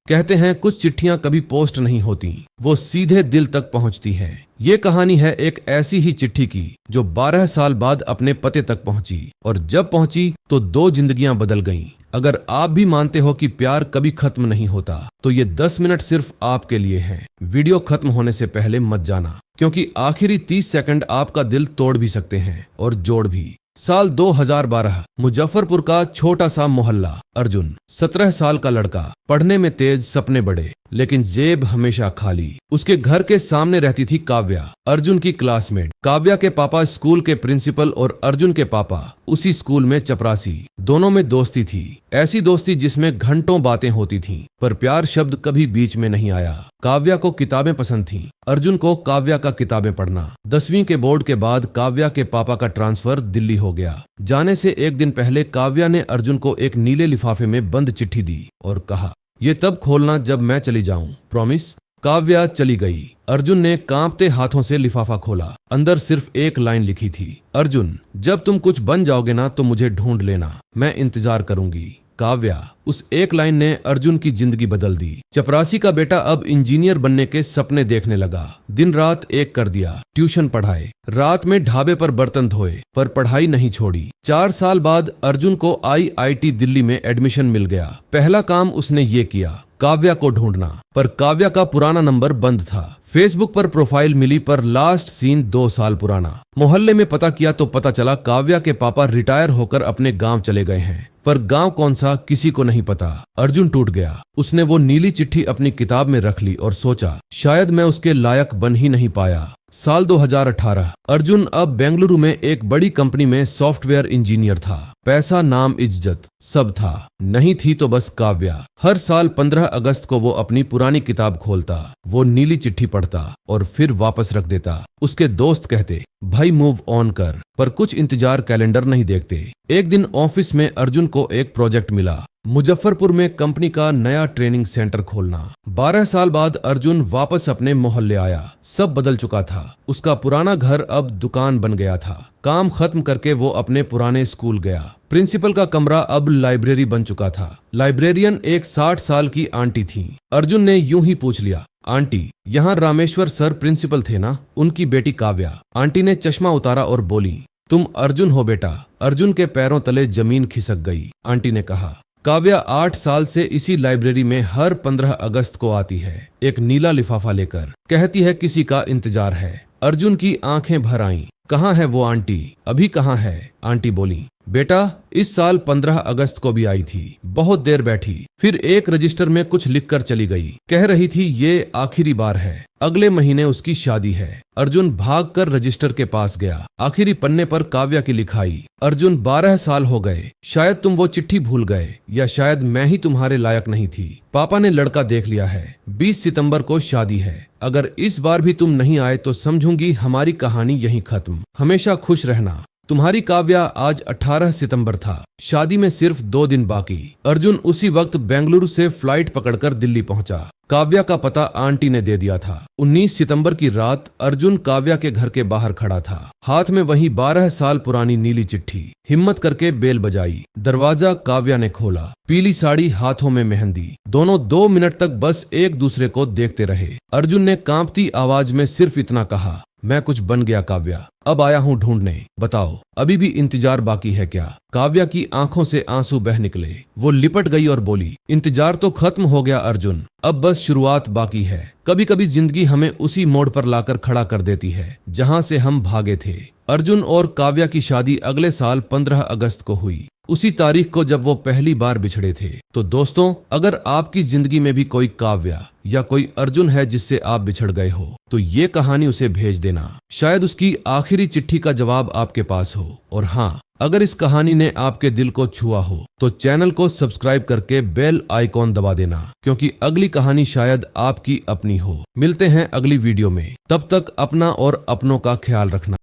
कहते हैं कुछ चिट्ठियां कभी पोस्ट नहीं होती, वो सीधे दिल तक पहुंचती है। ये कहानी है एक ऐसी ही चिट्ठी की जो 12 साल बाद अपने पते तक पहुंची, और जब पहुंची तो 2 जिंदगियां बदल गईं। अगर आप भी मानते हो कि प्यार कभी खत्म नहीं होता, तो ये 10 मिनट सिर्फ आपके लिए हैं। वीडियो खत्म होने से पहले मत जाना, क्योंकि आखिरी 30 सेकंड आपका दिल तोड़ भी सकते हैं और जोड़ भी। साल 2012, मुजफ्फरपुर का छोटा सा मोहल्ला। अर्जुन 17 साल का लड़का, पढ़ने में तेज, सपने बड़े, लेकिन जेब हमेशा खाली। उसके घर के सामने रहती थी काव्या, अर्जुन की क्लासमेट। काव्या के पापा स्कूल के प्रिंसिपल और अर्जुन के पापा उसी स्कूल में चपरासी। दोनों में दोस्ती थी, ऐसी दोस्ती जिसमें घंटों बातें होती थीं, पर प्यार शब्द कभी बीच में नहीं आया। काव्या को किताबें पसंद थीं, अर्जुन को काव्या का किताबें पढ़ना। 10वीं के बोर्ड के बाद काव्या के पापा का ट्रांसफर दिल्ली हो गया। जाने से एक दिन पहले काव्या ने अर्जुन को एक नीले लिफाफे में बंद चिट्ठी दी और कहा, ये तब खोलना जब मैं चली जाऊं, प्रॉमिस। काव्या चली गई। अर्जुन ने कांपते हाथों से लिफाफा खोला। अंदर सिर्फ एक लाइन लिखी थी, अर्जुन जब तुम कुछ बन जाओगे ना तो मुझे ढूंढ लेना, मैं इंतजार करूंगी। काव्या। उस एक लाइन ने अर्जुन की जिंदगी बदल दी। चपरासी का बेटा अब इंजीनियर बनने के सपने देखने लगा। दिन रात एक कर दिया, ट्यूशन पढ़ाए, रात में ढाबे पर बर्तन धोए, पर पढ़ाई नहीं छोड़ी। 4 साल बाद अर्जुन को IIT दिल्ली में एडमिशन मिल गया। पहला काम उसने ये किया, काव्या को ढूंढना, पर काव्या का पुराना नंबर बंद था। फेसबुक पर प्रोफाइल मिली, पर लास्ट सीन 2 साल पुराना। मोहल्ले में पता किया तो पता चला काव्या के पापा रिटायर होकर अपने गांव चले गए हैं, पर गांव कौन सा किसी को नहीं पता। अर्जुन टूट गया। उसने वो नीली चिट्ठी अपनी किताब में रख ली और सोचा, शायद मैं उसके लायक बन ही नहीं पाया। साल 2018, अर्जुन अब बेंगलुरु में एक बड़ी कंपनी में सॉफ्टवेयर इंजीनियर था। पैसा, नाम, इज्जत सब था, नहीं थी तो बस काव्या। हर साल 15 अगस्त को वो अपनी पुरानी किताब खोलता, वो नीली चिट्ठी पढ़ता और फिर वापस रख देता। उसके दोस्त कहते, भाई मूव ऑन कर, पर कुछ इंतजार कैलेंडर नहीं देखते। एक दिन ऑफिस में अर्जुन को एक प्रोजेक्ट मिला, मुजफ्फरपुर में कंपनी का नया ट्रेनिंग सेंटर खोलना। 12 साल बाद अर्जुन वापस अपने मोहल्ले आया। सब बदल चुका था। उसका पुराना घर अब दुकान बन गया था। काम खत्म करके वो अपने पुराने स्कूल गया। प्रिंसिपल का कमरा अब लाइब्रेरी बन चुका था। लाइब्रेरियन एक 60 साल की आंटी थी। अर्जुन ने यूं ही पूछ लिया, आंटी, यहाँ रामेश्वर सर प्रिंसिपल थे ना? उनकी बेटी काव्या। आंटी ने चश्मा उतारा और बोली, तुम अर्जुन हो बेटा। अर्जुन के पैरों तले जमीन खिसक गई। आंटी ने कहा, काव्या 8 साल से इसी लाइब्रेरी में हर 15 अगस्त को आती है, एक नीला लिफाफा लेकर। कहती है किसी का इंतजार है। अर्जुन की आंखें भर आईं। कहाँ है वो आंटी? अभी कहाँ है? आंटी बोली, बेटा इस साल 15 अगस्त को भी आई थी, बहुत देर बैठी, फिर एक रजिस्टर में कुछ लिखकर चली गई। कह रही थी ये आखिरी बार है, अगले महीने उसकी शादी है। अर्जुन भागकर रजिस्टर के पास गया। आखिरी पन्ने पर काव्या की लिखाई, अर्जुन 12 साल हो गए, शायद तुम वो चिट्ठी भूल गए, या शायद मैं ही तुम्हारे लायक नहीं थी। पापा ने लड़का देख लिया है, 20 सितंबर को शादी है। अगर इस बार भी तुम नहीं आए तो समझूंगी हमारी कहानी यहीं खत्म। हमेशा खुश रहना, तुम्हारी काव्या। आज 18 सितंबर था, शादी में सिर्फ 2 दिन बाकी। अर्जुन उसी वक्त बेंगलुरु से फ्लाइट पकड़कर दिल्ली पहुंचा। काव्या का पता आंटी ने दे दिया था। 19 सितंबर की रात अर्जुन काव्या के घर के बाहर खड़ा था, हाथ में वही 12 साल पुरानी नीली चिट्ठी। हिम्मत करके बेल बजाई। दरवाजा काव्या ने खोला। पीली साड़ी, हाथों में मेहंदी। दोनों 2 मिनट तक बस एक दूसरे को देखते रहे। अर्जुन ने कांपती आवाज में सिर्फ इतना कहा, मैं कुछ बन गया काव्या, अब आया हूँ ढूंढने, बताओ अभी भी इंतजार बाकी है क्या? काव्या की आंखों से आंसू बह निकले। वो लिपट गई और बोली, इंतजार तो खत्म हो गया अर्जुन, अब बस शुरुआत बाकी है। कभी कभी जिंदगी हमें उसी मोड़ पर लाकर खड़ा कर देती है जहाँ से हम भागे थे। अर्जुन और काव्या की शादी अगले साल 15 अगस्त को हुई, उसी तारीख को जब वो पहली बार बिछड़े थे। तो दोस्तों, अगर आपकी जिंदगी में भी कोई काव्या या कोई अर्जुन है जिससे आप बिछड़ गए हो, तो ये कहानी उसे भेज देना। शायद उसकी आखिरी चिट्ठी का जवाब आपके पास हो। और हाँ, अगर इस कहानी ने आपके दिल को छुआ हो तो चैनल को सब्सक्राइब करके बेल आइकॉन दबा देना, क्योंकि अगली कहानी शायद आपकी अपनी हो। मिलते हैं अगली वीडियो में, तब तक अपना और अपनों का ख्याल रखना।